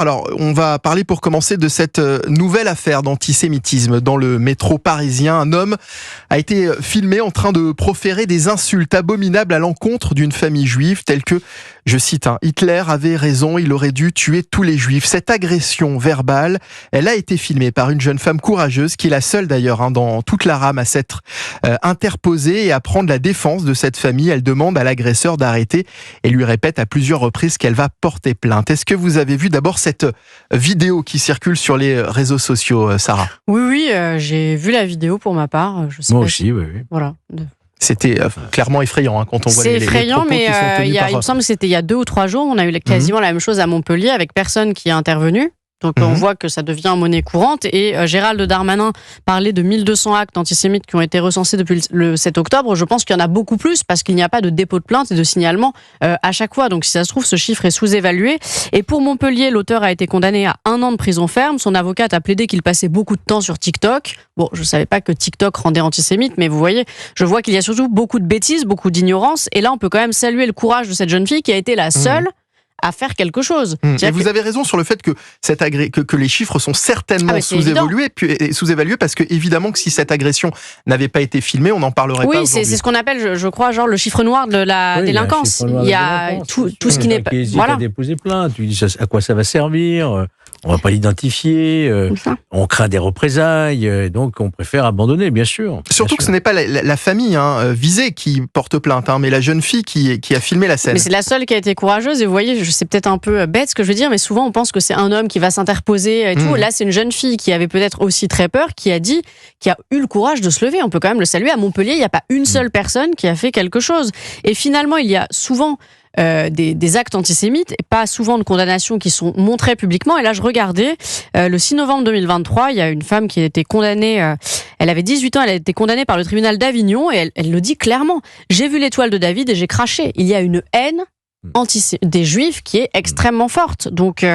Alors, on va parler pour commencer de cette nouvelle affaire d'antisémitisme dans le métro parisien. Un homme a été filmé en train de proférer des insultes abominables à l'encontre d'une famille juive, telles que, je cite, Hitler avait raison, il aurait dû tuer tous les juifs. Cette agression verbale, elle a été filmée par une jeune femme courageuse, qui est la seule d'ailleurs dans toute la rame à s'être interposée et à prendre la défense de cette famille. Elle demande à l'agresseur d'arrêter et lui répète à plusieurs reprises qu'elle va porter plainte. Est-ce que vous avez vu d'abord cette vidéo qui circule sur les réseaux sociaux, Sarah? Oui, j'ai vu la vidéo pour ma part. Je sais Moi pas aussi, oui. Voilà. C'était clairement effrayant quand on voit les effrayant, propos mais qui sont tenus il me semble que c'était il y a 2 ou 3 jours. On a eu quasiment la même chose à Montpellier avec personne qui est intervenu. Donc on voit que ça devient monnaie courante. Et Gérald Darmanin parlait de 1200 actes antisémites qui ont été recensés depuis le 7 octobre. Je pense qu'il y en a beaucoup plus parce qu'il n'y a pas de dépôt de plainte et de signalement à chaque fois. Donc si ça se trouve, ce chiffre est sous-évalué. Et pour Montpellier, l'auteur a été condamné à 1 an de prison ferme. Son avocate a plaidé qu'il passait beaucoup de temps sur TikTok. Bon, je ne savais pas que TikTok rendait antisémite, mais vous voyez, je vois qu'il y a surtout beaucoup de bêtises, beaucoup d'ignorance. Et là, on peut quand même saluer le courage de cette jeune fille qui a été la seule à faire quelque chose. Et vous avez raison sur le fait que, que les chiffres sont certainement sous-évalués parce que évidemment que si cette agression n'avait pas été filmée, on n'en parlerait pas aujourd'hui. Oui, c'est ce qu'on appelle, je crois, genre le chiffre noir de la délinquance. Il y a tout ce qui n'est pas... Qui hésite à déposer plainte, tu dis à quoi ça va servir, on va pas l'identifier, on craint des représailles, donc on préfère abandonner, bien sûr. Surtout que ce n'est pas la famille visée qui porte plainte, mais la jeune fille qui a filmé la scène. Mais c'est la seule qui a été courageuse, et vous voyez, c'est peut-être un peu bête ce que je veux dire, mais souvent on pense que c'est un homme qui va s'interposer et tout. Là, c'est une jeune fille qui avait peut-être aussi très peur, qui a eu le courage de se lever. On peut quand même le saluer. À Montpellier, il n'y a pas une seule personne qui a fait quelque chose. Et finalement, il y a souvent des actes antisémites et pas souvent de condamnations qui sont montrées publiquement. Et là, je regardais, le 6 novembre 2023, il y a une femme qui a été condamnée, elle avait 18 ans, elle a été condamnée par le tribunal d'Avignon et elle le dit clairement. J'ai vu l'étoile de David et j'ai craché. Il y a une haine des Juifs qui est extrêmement forte. Donc,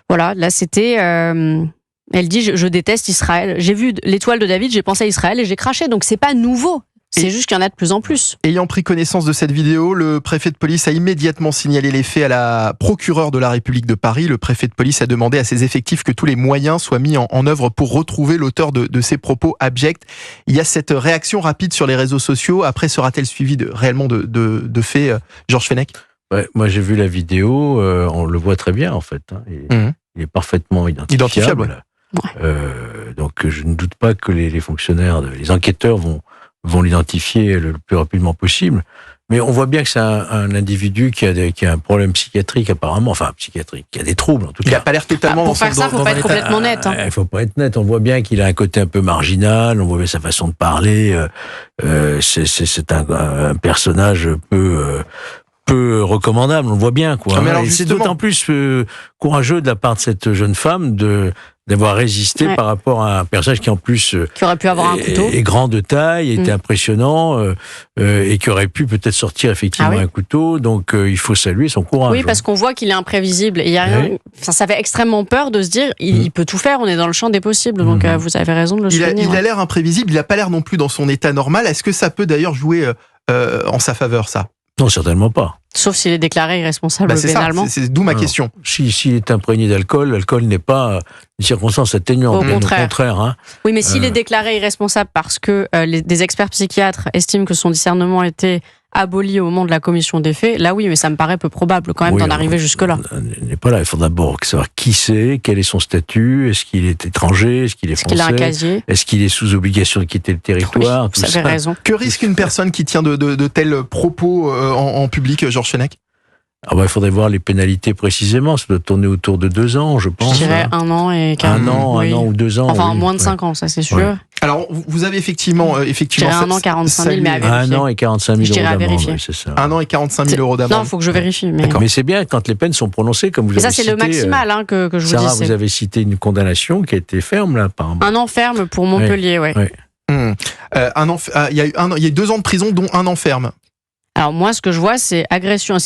voilà, là, c'était... elle dit, je déteste Israël. J'ai vu l'étoile de David, j'ai pensé à Israël et j'ai craché. Donc, c'est pas nouveau. C'est juste qu'il y en a de plus en plus. Ayant pris connaissance de cette vidéo, le préfet de police a immédiatement signalé les faits à la procureure de la République de Paris. Le préfet de police a demandé à ses effectifs que tous les moyens soient mis en œuvre pour retrouver l'auteur de ces propos abjects. Il y a cette réaction rapide sur les réseaux sociaux. Après, sera-t-elle suivie réellement de faits, Georges Fenech? Ouais, moi, j'ai vu la vidéo, on le voit très bien, en fait. Il est parfaitement identifiable. Donc, je ne doute pas que les fonctionnaires, les enquêteurs vont l'identifier le plus rapidement possible. Mais on voit bien que c'est un individu qui a un problème psychiatrique apparemment, enfin psychiatrique, qui a des troubles en tout cas. Il n'a pas l'air totalement pour faire ça, il ne faut pas être complètement net. Il ne faut pas être net. On voit bien qu'il a un côté un peu marginal. On voit bien sa façon de parler. C'est un personnage peu recommandable. On le voit bien, quoi. Mais alors, c'est d'autant plus courageux de la part de cette jeune femme d'avoir résisté par rapport à un personnage qui en plus qui aurait pu avoir un couteau, est grand de taille, était impressionnant et qui aurait pu peut-être sortir effectivement un couteau. Donc il faut saluer son courage. Oui, parce qu'on voit qu'il est imprévisible. Et il y a rien. Ça fait extrêmement peur de se dire il peut tout faire. On est dans le champ des possibles. Donc vous avez raison de le souligner. Il a l'air imprévisible. Il n'a pas l'air non plus dans son état normal. Est-ce que ça peut d'ailleurs jouer en sa faveur, ça? Non, certainement pas. Sauf s'il est déclaré irresponsable pénalement. C'est d'où ma question. S'il est imprégné d'alcool, l'alcool n'est pas une circonstance atténuante. Au contraire. Oui, mais s'il est déclaré irresponsable parce que des experts psychiatres estiment que son discernement était aboli au moment de la commission des faits, là oui, mais ça me paraît peu probable quand même d'en arriver jusque-là. On n'est pas là. Il faut d'abord savoir qui c'est, quel est son statut, est-ce qu'il est étranger, est-ce qu'il est français, qu'il a un casier, est-ce qu'il est sous obligation de quitter le territoire. Oui, vous avez raison. Que risque une personne qui tient de tels propos en public, Georges Fenech? Il faudrait voir les pénalités précisément. Ça doit tourner autour de 2 ans, je pense. Je dirais 1 an et 4 ans. 1 an ou 2 ans. Enfin, moins de 5 ans, ça c'est sûr. Ouais. Alors, vous avez effectivement... Je dirais 1 an, 45 000, mais à vérifier. 1 an et 45 000 euros d'amende. C'est ça. 1 an et 45 000 euros d'amende. Non, il faut que je vérifie. Mais c'est bien quand les peines sont prononcées, comme vous avez cité. Ça, c'est le maximal que je vous dis. Sarah, vous avez cité une condamnation qui a été ferme, là, apparemment. 1 an ferme pour Montpellier, Il y a eu 2 ans de prison, dont 1 an ferme. Alors moi, ce que je vois, c'est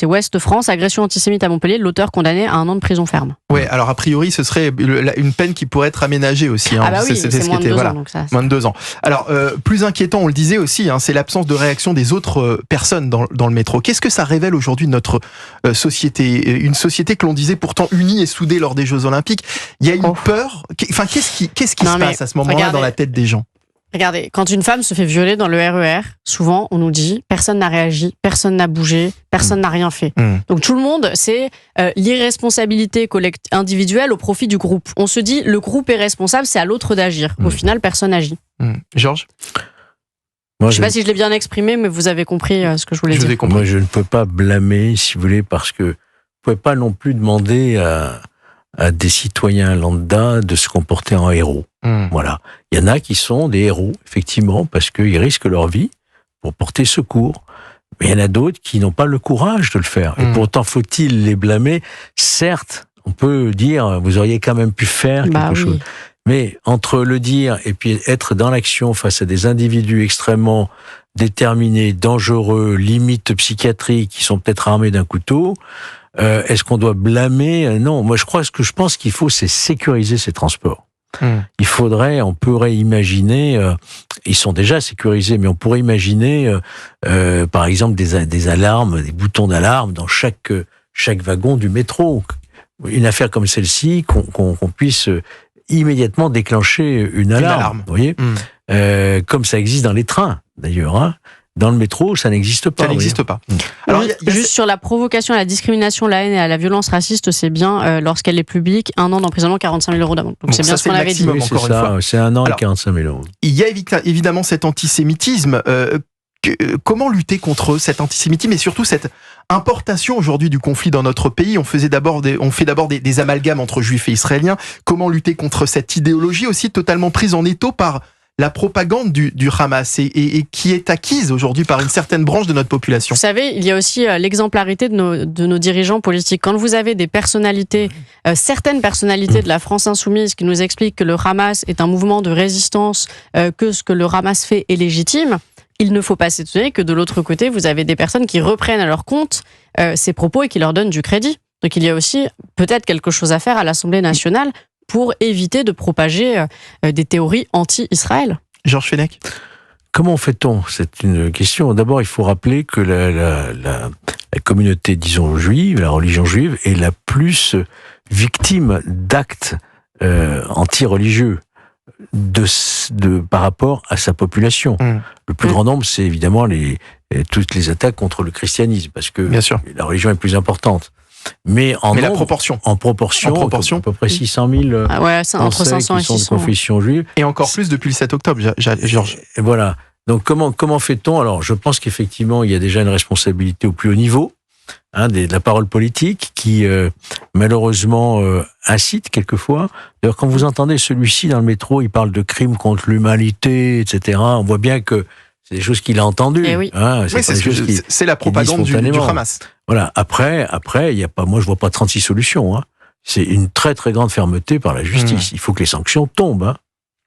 Ouest France, agression antisémite à Montpellier, l'auteur condamné à 1 an de prison ferme. Ouais, alors a priori, ce serait une peine qui pourrait être aménagée aussi. Ah bah oui, c'est moins de 2 ans. Donc ça, moins de 2 ans. Alors, plus inquiétant, on le disait aussi, c'est l'absence de réaction des autres personnes dans le métro. Qu'est-ce que ça révèle aujourd'hui de notre société ? Une société que l'on disait pourtant unie et soudée lors des Jeux Olympiques. Il y a une peur. Enfin, qu'est-ce qui se passe à ce moment-là dans la tête des gens ? Regardez, quand une femme se fait violer dans le RER, souvent on nous dit personne n'a réagi, personne n'a bougé, personne n'a rien fait. Donc tout le monde, c'est l'irresponsabilité individuelle au profit du groupe. On se dit le groupe est responsable, c'est à l'autre d'agir. Au final, personne n'agit. Georges ? Je ne sais pas si je l'ai bien exprimé, mais vous avez compris ce que je voulais dire. Moi, je ne peux pas blâmer, si vous voulez, parce que vous ne pouvez pas non plus demander à des citoyens lambda de se comporter en héros. Voilà. Il y en a qui sont des héros, effectivement, parce qu'ils risquent leur vie pour porter secours. Mais il y en a d'autres qui n'ont pas le courage de le faire. Et pourtant, faut-il les blâmer ? Certes, on peut dire, vous auriez quand même pu faire quelque chose. Mais entre le dire et puis être dans l'action face à des individus extrêmement déterminés, dangereux, limite psychiatriques, qui sont peut-être armés d'un couteau, est-ce qu'on doit blâmer ? Non, moi ce que je pense qu'il faut, c'est sécuriser ces transports. On pourrait imaginer, ils sont déjà sécurisés, mais on pourrait imaginer, par exemple, des alarmes, des boutons d'alarme dans chaque wagon du métro. Une affaire comme celle-ci, qu'on puisse immédiatement déclencher une alarme. Vous voyez, comme ça existe dans les trains, d'ailleurs. Dans le métro, ça n'existe pas. Ça n'existe pas. Alors, juste sur la provocation à la discrimination, la haine et à la violence raciste, c'est bien, lorsqu'elle est publique, 1 an d'emprisonnement, 45 000 € d'amende. Donc c'est bien ce qu'on avait dit. Oui, c'est ça, c'est 1 an et 45 000 €. Il y a évidemment cet antisémitisme. Comment lutter contre cet antisémitisme et surtout cette importation aujourd'hui du conflit dans notre pays ? On fait d'abord des amalgames entre juifs et israéliens. Comment lutter contre cette idéologie aussi totalement prise en étau par la propagande du Hamas et qui est acquise aujourd'hui par une certaine branche de notre population. Vous savez, il y a aussi l'exemplarité de nos dirigeants politiques. Quand vous avez des personnalités, certaines personnalités de la France insoumise qui nous expliquent que le Hamas est un mouvement de résistance, que ce que le Hamas fait est légitime, il ne faut pas s'étonner que de l'autre côté, vous avez des personnes qui reprennent à leur compte ces propos et qui leur donnent du crédit. Donc il y a aussi peut-être quelque chose à faire à l'Assemblée nationale pour éviter de propager des théories anti-Israël. Georges Fenech ? Comment fait-on ? C'est une question. D'abord, il faut rappeler que la communauté, disons, juive, la religion juive, est la plus victime d'actes anti-religieux par rapport à sa population. Le plus grand nombre, c'est évidemment toutes les attaques contre le christianisme, parce que la religion est plus importante. Mais la proportion. En proportion, à peu près 600 000 entre 500 et 600 de confession juive. Et encore plus depuis le 7 octobre, Georges. Et voilà. Donc comment fait-on ? Alors, je pense qu'effectivement, il y a déjà une responsabilité au plus haut niveau, de la parole politique, qui malheureusement incite quelquefois. D'ailleurs, quand vous entendez celui-ci dans le métro, il parle de crimes contre l'humanité, etc. On voit bien que c'est des choses qu'il a entendues. Oui. C'est la propagande du Hamas. Voilà. Après, il y a pas, moi, je vois pas 36 solutions. C'est une très, très grande fermeté par la justice. Il faut que les sanctions tombent.